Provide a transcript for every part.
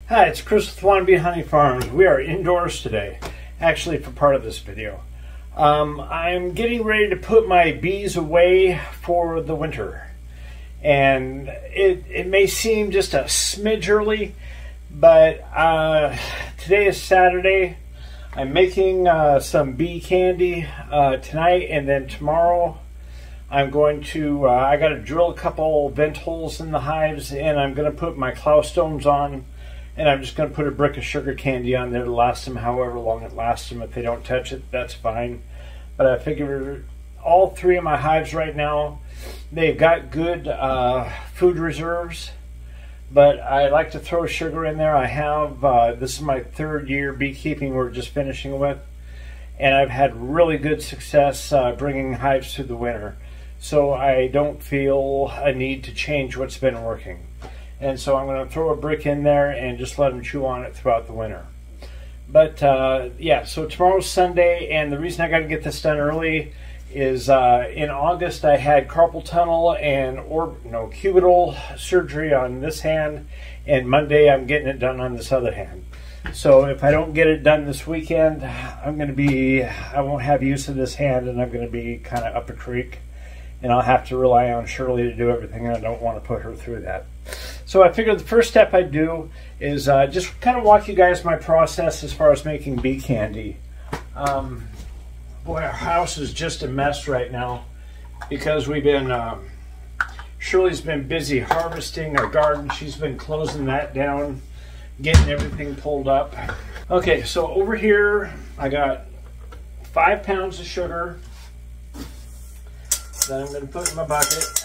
Hi, it's Chris with Wannabe Honey Farms. We are indoors today, actually for part of this video. I'm getting ready to put my bees away for the winter. And it may seem just a smidge early, but today is Saturday. I'm making some bee candy tonight, and then tomorrow I'm going to, I got to drill a couple vent holes in the hives, and I'm going to put my cloud stones on. And I'm just going to put a brick of sugar candy on there to last them however long it lasts them. If they don't touch it, that's fine. But I figure all three of my hives right now, they've got good food reserves. But I like to throw sugar in there. I have, this is my third year beekeeping we're just finishing with. And I've had really good success bringing hives through the winter. So I don't feel a need to change what's been working. And so I'm going to throw a brick in there and just let them chew on it throughout the winter. But yeah, so tomorrow's Sunday, and the reason I got to get this done early is in August I had carpal tunnel and cubital surgery on this hand, and Monday I'm getting it done on this other hand. So if I don't get it done this weekend, I won't have use of this hand, and I'm going to be kind of up a creek, and I'll have to rely on Shirley to do everything, and I don't want to put her through that. So I figured the first step I'd do is just kind of walk you guys my process as far as making bee candy. Boy, our house is just a mess right now because we've been, Shirley's been busy harvesting our garden. She's been closing that down, getting everything pulled up. Okay, so over here I got 5 pounds of sugar that I'm going to put in my bucket.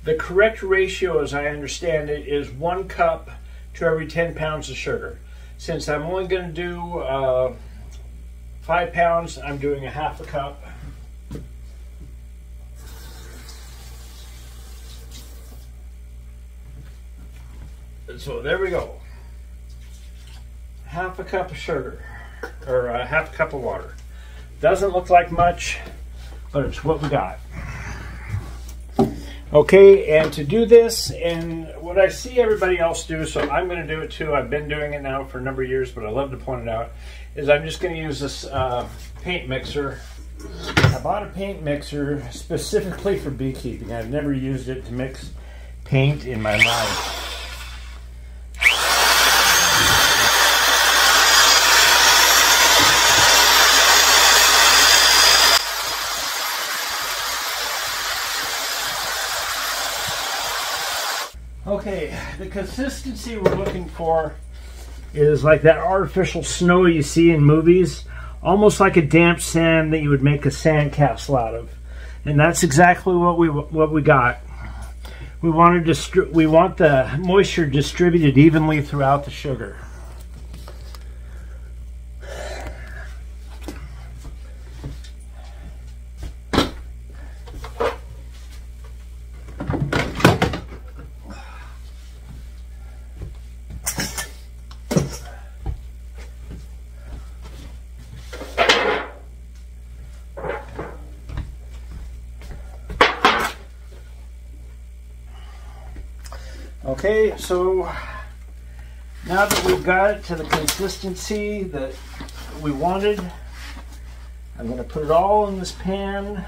The correct ratio, as I understand it, is 1 cup to every 10 pounds of sugar. Since I'm only going to do 5 pounds, I'm doing a half a cup. So there we go. Half a cup of sugar, or half a cup of water. Doesn't look like much, but it's what we got. Okay, and to do this, and what I see everybody else do, so I'm going to do it too. I've been doing it now for a number of years, but I love to point it out, is I'm just going to use this paint mixer. I bought a paint mixer specifically for beekeeping. I've never used it to mix paint in my life. Okay, the consistency we're looking for is like that artificial snow you see in movies, almost like a damp sand that you would make a sandcastle out of. And that's exactly what we got. We want the moisture distributed evenly throughout the sugar. Okay, so now that we've got it to the consistency that we wanted, I'm going to put it all in this pan.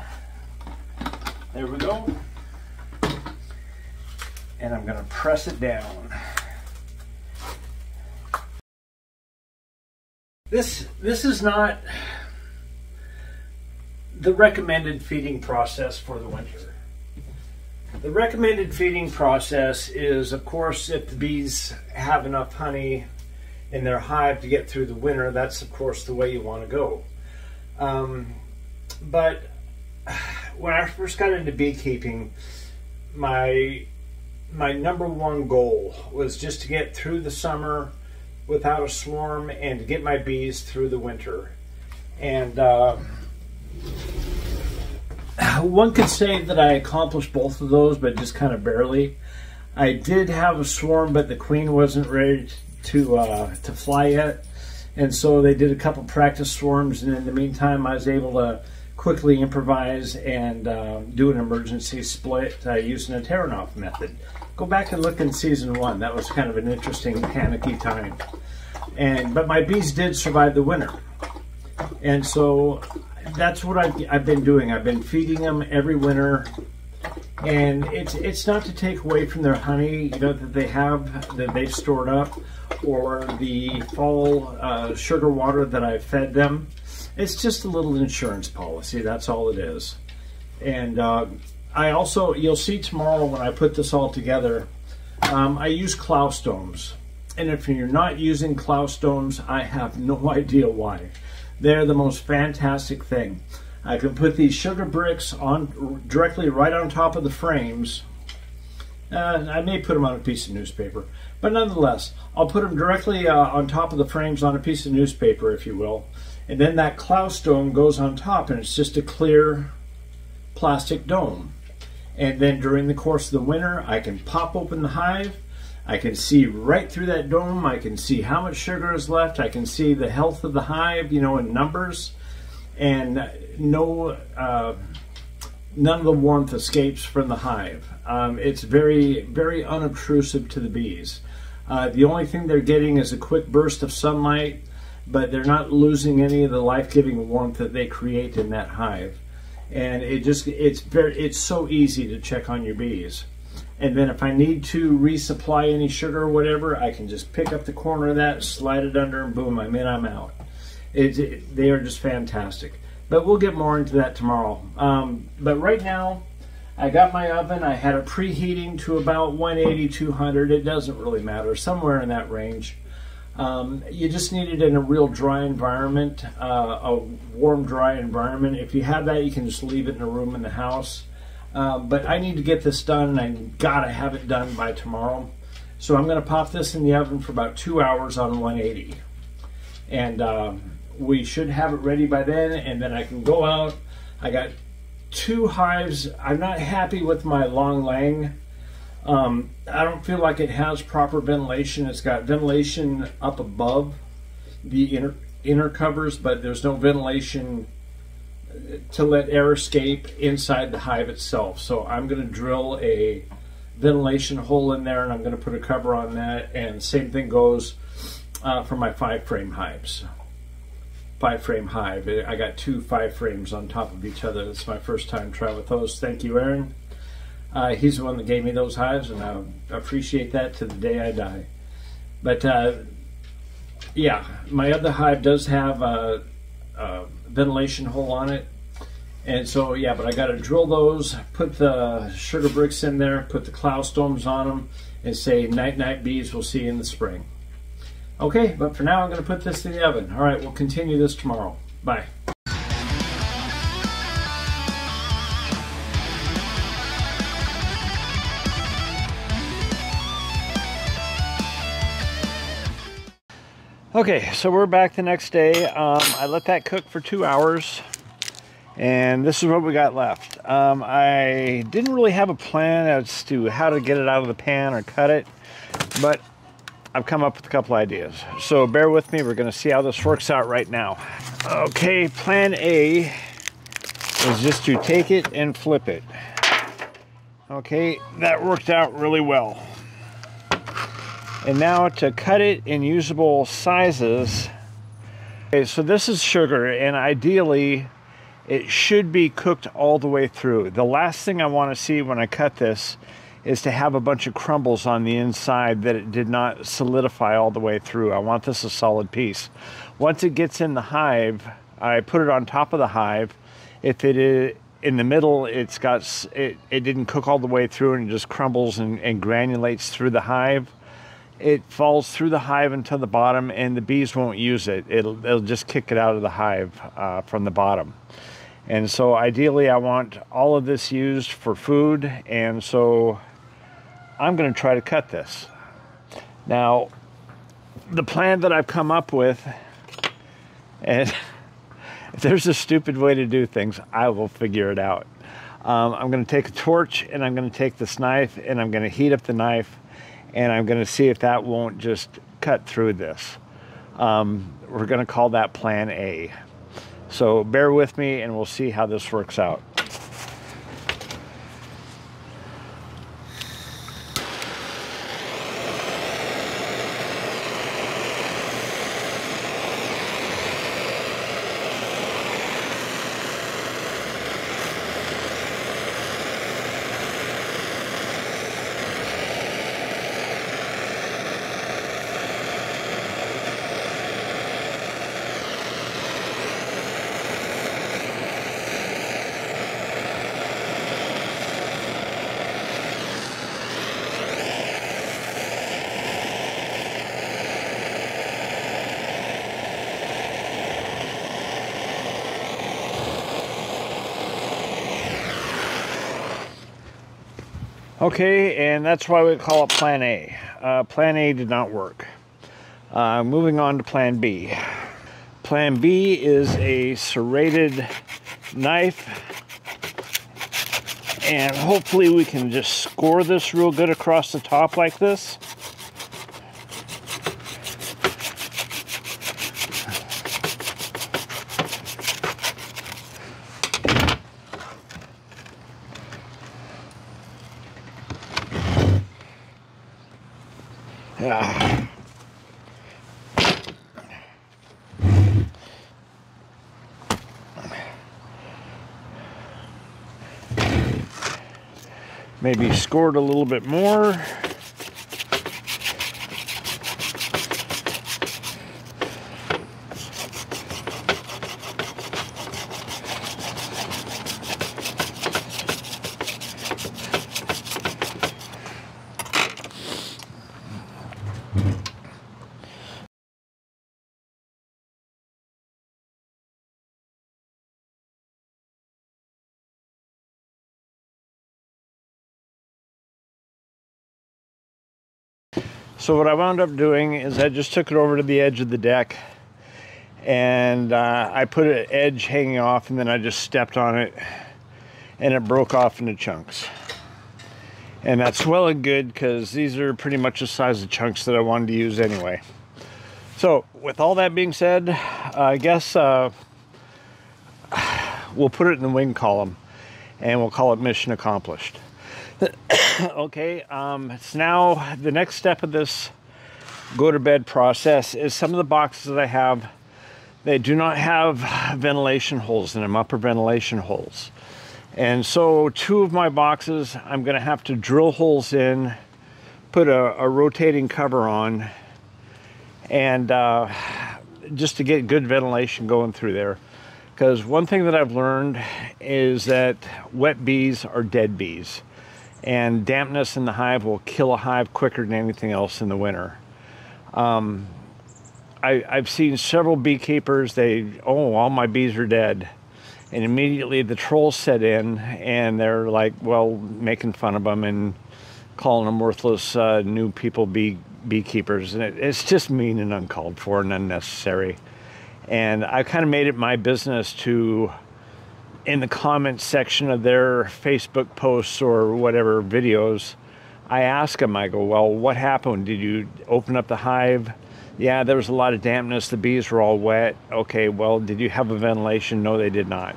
There we go. And I'm going to press it down. This is not the recommended feeding process for the winter. The recommended feeding process is, of course, if the bees have enough honey in their hive to get through the winter, that's, of course, the way you want to go. But when I first got into beekeeping, my number one goal was just to get through the summer without a swarm and to get my bees through the winter. And one could say that I accomplished both of those, but just kind of barely. I did have a swarm, but the queen wasn't ready to fly yet, and so they did a couple practice swarms, and in the meantime I was able to quickly improvise and do an emergency split using a tearing off method. Go back and look in season 1. That was kind of an interesting, panicky time. But my bees did survive the winter. And so that's what I've been doing. I've been feeding them every winter. And it's not to take away from their honey, that they've stored up, or the fall sugar water that I've fed them. It's just a little insurance policy. That's all it is. And I also, you'll see tomorrow when I put this all together, I use cloustomes. And if you're not using cloustomes, I have no idea why. They're the most fantastic thing. I can put these sugar bricks on directly right on top of the frames. I may put them on a piece of newspaper, but nonetheless, I'll put them directly on top of the frames on a piece of newspaper, if you will. And then that cloudstone goes on top, and it's just a clear plastic dome. And then during the course of the winter, I can pop open the hive. I can see right through that dome. I can see how much sugar is left. I can see the health of the hive, in numbers. And none of the warmth escapes from the hive. It's very, very unobtrusive to the bees. The only thing they're getting is a quick burst of sunlight, but they're not losing any of the life-giving warmth that they create in that hive. And it's so easy to check on your bees. And then if I need to resupply any sugar or whatever, I can just pick up the corner of that, slide it under, and boom, I'm in, I'm out. They are just fantastic. But we'll get more into that tomorrow. But right now, I got my oven. I had it preheating to about 180, 200. It doesn't really matter, somewhere in that range. You just need it in a real dry environment, a warm, dry environment. If you have that, you can just leave it in a room in the house. But I need to get this done, and I gotta have it done by tomorrow. So I'm gonna pop this in the oven for about 2 hours on 180. And we should have it ready by then, and then I can go out. I got 2 hives. I'm not happy with my long lang. I don't feel like it has proper ventilation. It's got ventilation up above the inner covers, but there's no ventilation to let air escape inside the hive itself. So I'm going to drill a ventilation hole in there, and I'm going to put a cover on that. And same thing goes for my 5-frame hives. 5-frame hive. I got 2 5-frames on top of each other. It's my first time trying with those. Thank you, Aaron. He's the one that gave me those hives, and I appreciate that to the day I die. But yeah, my other hive does have a ventilation hole on it. And so, yeah, but I got to drill those, put the sugar bricks in there, put the cloustomes on them, and say, night, night, bees, we'll see you in the spring. Okay, but for now, I'm going to put this in the oven. All right, we'll continue this tomorrow. Bye. Okay, so we're back the next day. I let that cook for 2 hours, and this is what we got left. I didn't really have a plan as to how to get it out of the pan or cut it, but I've come up with a couple ideas. So bear with me, we're gonna see how this works out right now. Okay, plan A is just to take it and flip it. Okay, that worked out really well. And now to cut it in usable sizes. Okay, so this is sugar, and ideally it should be cooked all the way through. The last thing I want to see when I cut this is to have a bunch of crumbles on the inside that it did not solidify all the way through. I want this a solid piece. Once it gets in the hive, I put it on top of the hive. If it is in the middle, it didn't cook all the way through and it just crumbles and granulates through the hive. It falls through the hive into the bottom, and the bees won't use it. It'll just kick it out of the hive from the bottom. And so ideally I want all of this used for food, and so I'm going to try to cut this. Now, the plan that I've come up with, and if there's a stupid way to do things, I will figure it out. I'm going to take a torch, and I'm going to take this knife, and I'm going to heat up the knife, and I'm going to see if that won't just cut through this. We're going to call that plan A. So bear with me and we'll see how this works out. Okay, and that's why we call it Plan A. Plan A did not work. Moving on to Plan B. Plan B is a serrated knife, and hopefully we can just score this real good across the top like this. Maybe scored a little bit more. So what I wound up doing is I just took it over to the edge of the deck, and I put an edge hanging off, and then I just stepped on it and it broke off into chunks. And that's well and good, because these are pretty much the size of chunks that I wanted to use anyway. So with all that being said, I guess we'll put it in the wing column and we'll call it mission accomplished. Okay, it's now the next step of this go to bed process is some of the boxes that I have, they do not have ventilation holes in them, upper ventilation holes. And so 2 of my boxes, I'm going to have to drill holes in, put a rotating cover on, and just to get good ventilation going through there. Because one thing that I've learned is that wet bees are dead bees. And dampness in the hive will kill a hive quicker than anything else in the winter. I've seen several beekeepers, all my bees are dead. And immediately the trolls set in, and they're like, well, making fun of them and calling them worthless new people beekeepers. And it's just mean and uncalled for and unnecessary. And I kind of made it my business to, in the comments section of their Facebook posts or whatever videos, I ask them, I go, well, what happened? Did you open up the hive? Yeah, there was a lot of dampness. The bees were all wet. Okay, well, did you have a ventilation? No, they did not.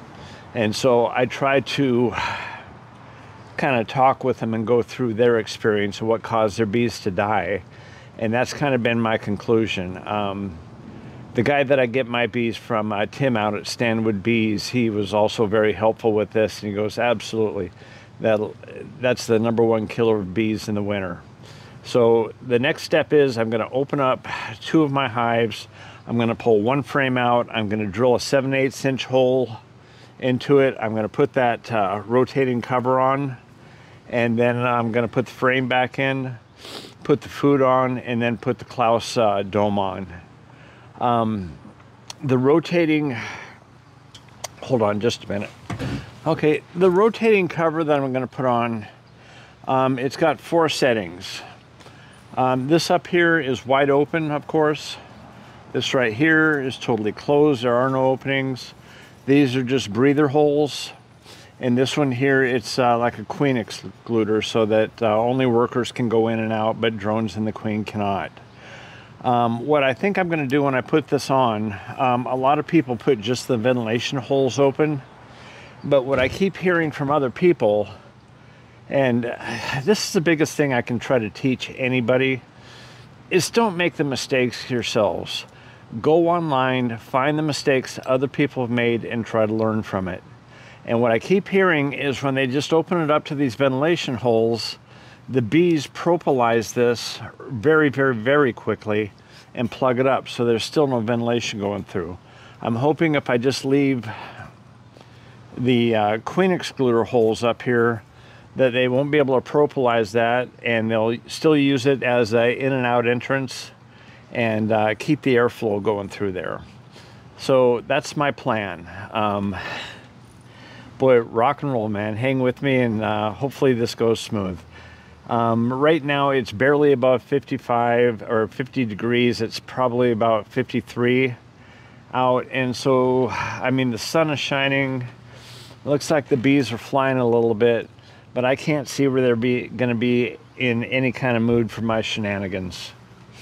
And so I tried to kind of talk with them and go through their experience of what caused their bees to die. And that's kind of been my conclusion. The guy that I get my bees from, Tim out at Stanwood Bees, he was also very helpful with this. And he goes, absolutely, that's the #1 killer of bees in the winter. So the next step is I'm going to open up 2 of my hives. I'm going to pull one frame out. I'm going to drill a 7/8 inch hole into it. I'm going to put that rotating cover on. And then I'm going to put the frame back in, put the food on, and then put the Klaus dome on. The rotating, hold on just a minute. Okay, the rotating cover that I'm going to put on, it's got 4 settings. This up here is wide open, of course. This right here is totally closed. There are no openings. These are just breather holes. And this one here, it's like a queen excluder, so that only workers can go in and out, but drones and the queen cannot. What I think I'm going to do when I put this on, a lot of people put just the ventilation holes open, but what I keep hearing from other people, and this is the biggest thing I can try to teach anybody, is don't make the mistakes yourselves. Go online, find the mistakes other people have made, and try to learn from it. And what I keep hearing is when they just open it up to these ventilation holes, the bees propolize this very, very, very quickly and plug it up, so there's still no ventilation going through. I'm hoping if I just leave the queen excluder holes up here, that they won't be able to propolize that, and they'll still use it as a in and out entrance and keep the airflow going through there. So that's my plan. Boy, rock and roll, man. Hang with me, and hopefully this goes smooth. Right now it's barely above 55 or 50 degrees. It's probably about 53 out, and so I mean the sun is shining. It looks like the bees are flying a little bit, but I can't see where they're going to be in any kind of mood for my shenanigans.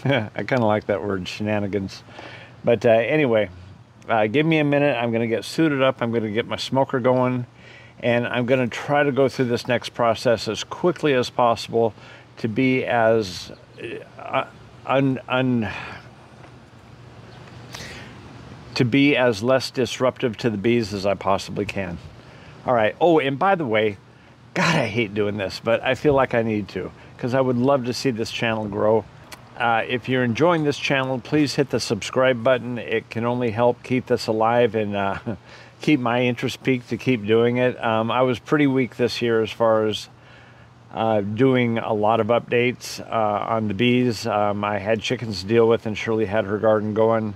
I kind of like that word, shenanigans. But anyway, give me a minute. I'm going to get suited up. I'm going to get my smoker going, and I'm going to try to go through this next process as quickly as possible to be as less disruptive to the bees as I possibly can. All right. Oh, and by the way, God, I hate doing this, but I feel like I need to, because I would love to see this channel grow. If you're enjoying this channel, please hit the subscribe button. It can only help keep this alive and keep my interest peaked to keep doing it. I was pretty weak this year as far as doing a lot of updates on the bees. I had chickens to deal with, and Shirley had her garden going,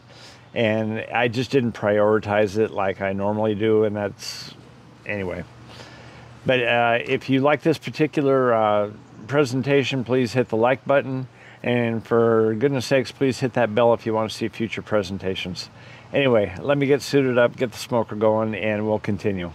and I just didn't prioritize it like I normally do, and that's, anyway. But if you like this particular presentation, please hit the like button. And for goodness sakes, please hit that bell if you want to see future presentations. Anyway, let me get suited up, get the smoker going, and we'll continue.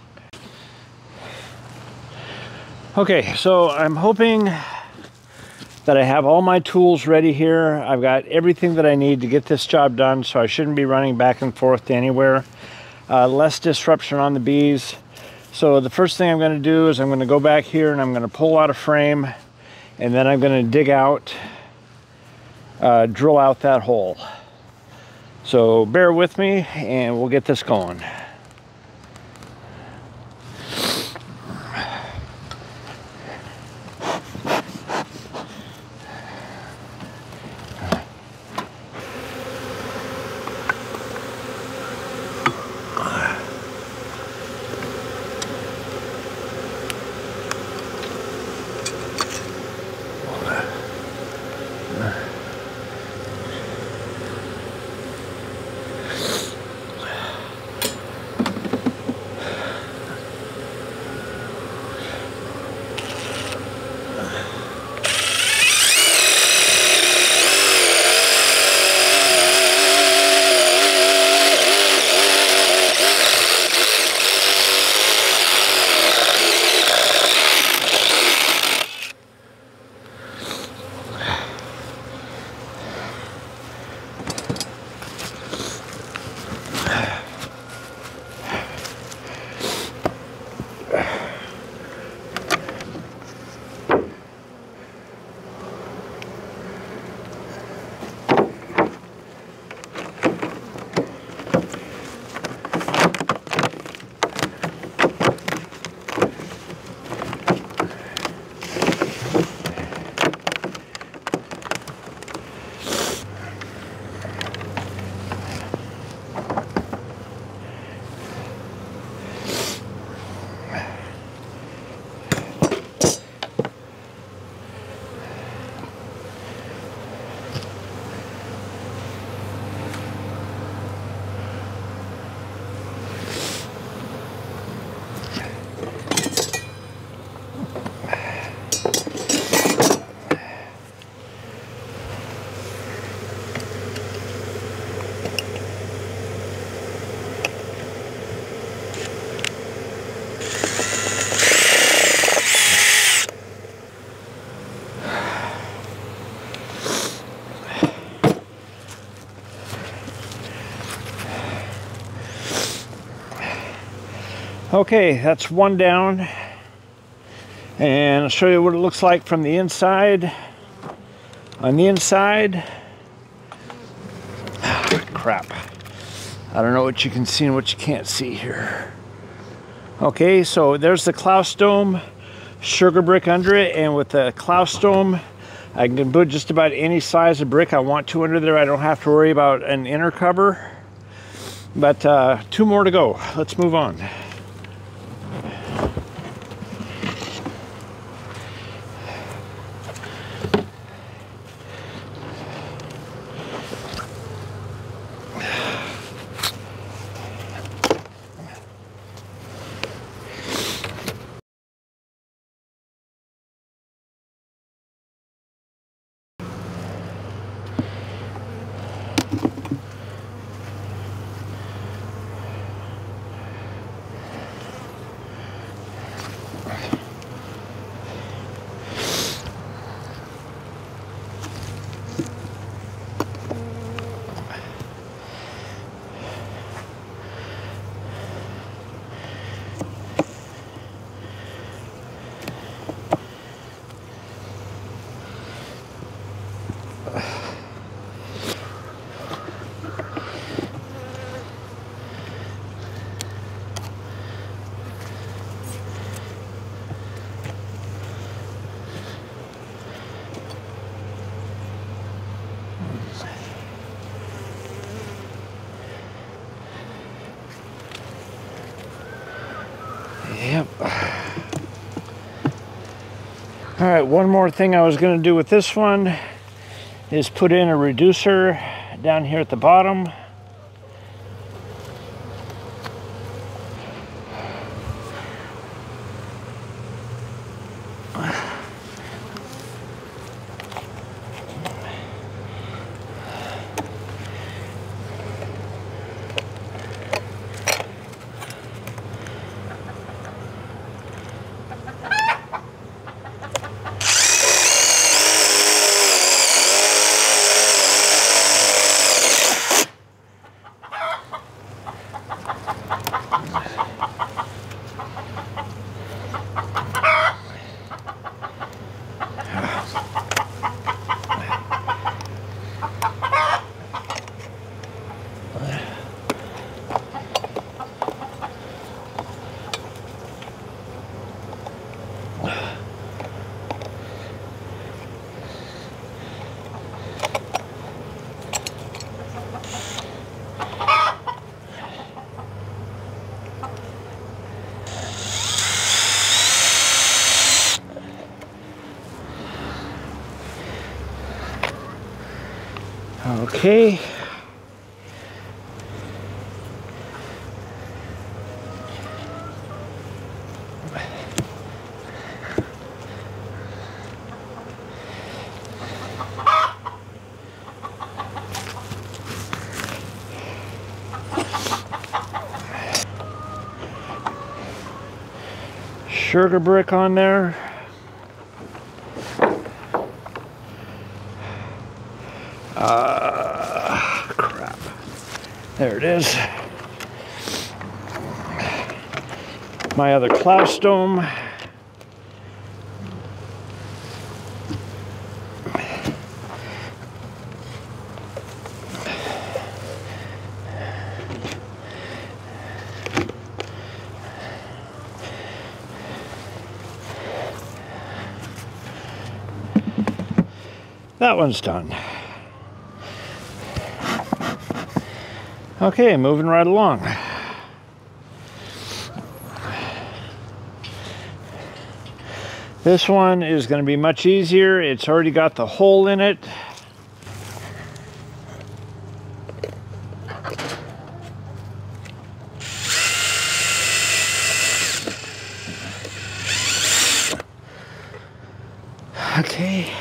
Okay, so I'm hoping that I have all my tools ready here. I've got everything that I need to get this job done, so I shouldn't be running back and forth to anywhere. Less disruption on the bees. So the first thing I'm going to do is I'm going to go back here and I'm going to pull out a frame, and then I'm going to dig out, drill out that hole. So bear with me and we'll get this going. Okay, that's one down. And I'll show you what it looks like from the inside. On the inside, crap. I don't know what you can see and what you can't see here. Okay, so there's the Klaus dome, sugar brick under it, and with the Klaus dome, I can put just about any size of brick I want to under there. I don't have to worry about an inner cover. But 2 more to go. Let's move on. Yep. All right, one more thing I was going to do with this one is put in a reducer down here at the bottom. Okay. Sugar brick on there. Crap. There it is. My other Klaus dome. That one's done. Okay, moving right along. This one is going to be much easier. It's already got the hole in it. Okay.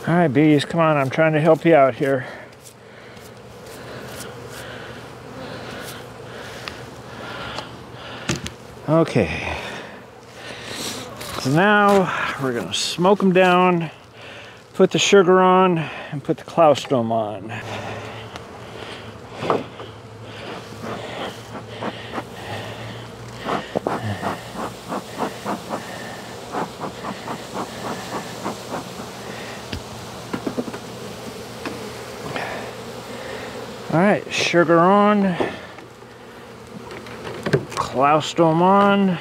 All right, bees, come on, I'm trying to help you out here. Okay. So now we're gonna smoke them down, put the sugar on, and put the colostrum on. All right, sugar on, colostrum on.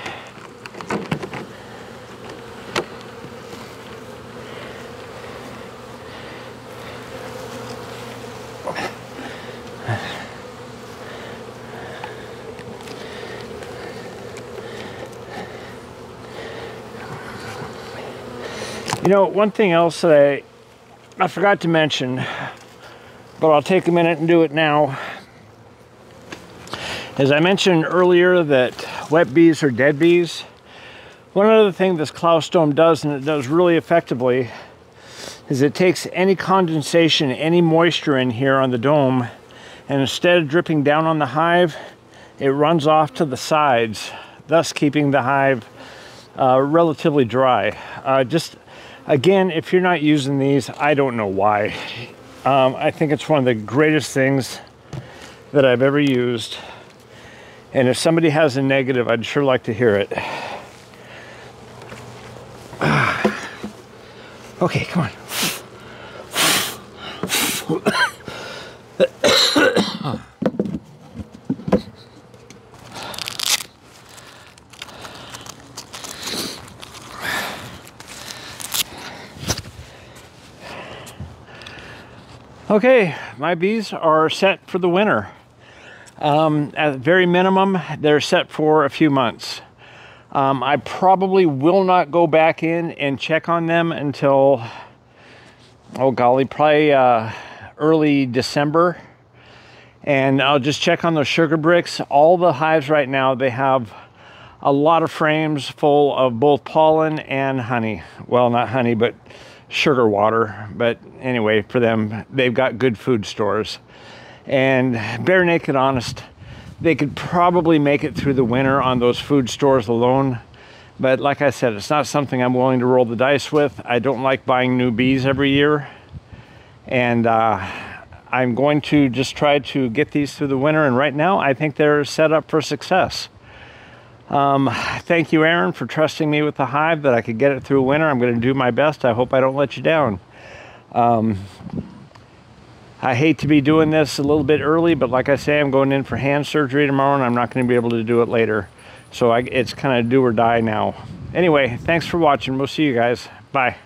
You know, one thing else that I forgot to mention, but I'll take a minute and do it now. As I mentioned earlier that wet bees are dead bees, one other thing this colostrum does, and it does really effectively, is it takes any condensation, any moisture in here on the dome, and instead of dripping down on the hive, it runs off to the sides, thus keeping the hive relatively dry. Just again, if you're not using these, I don't know why. I think it's one of the greatest things that I've ever used. And if somebody has a negative, I'd sure like to hear it. Okay, come on. Okay, my bees are set for the winter. At the very minimum, they're set for a few months. I probably will not go back in and check on them until, oh golly, probably early December. And I'll just check on those sugar bricks. All the hives right now, they have a lot of frames full of both pollen and honey. Well, not honey, but sugar water. But anyway, for them, they've got good food stores. And bare naked honest, they could probably make it through the winter on those food stores alone. But like I said, it's not something I'm willing to roll the dice with. I don't like buying new bees every year. And I'm going to just try to get these through the winter. And right now, I think they're set up for success. Thank you, Aaron, for trusting me with the hive that I could get it through winter. I'm going to do my best. I hope I don't let you down. I hate to be doing this a little bit early, but like I say, I'm going in for hand surgery tomorrow, and I'm not going to be able to do it later. So it's kind of do or die now. Anyway, thanks for watching. We'll see you guys. Bye.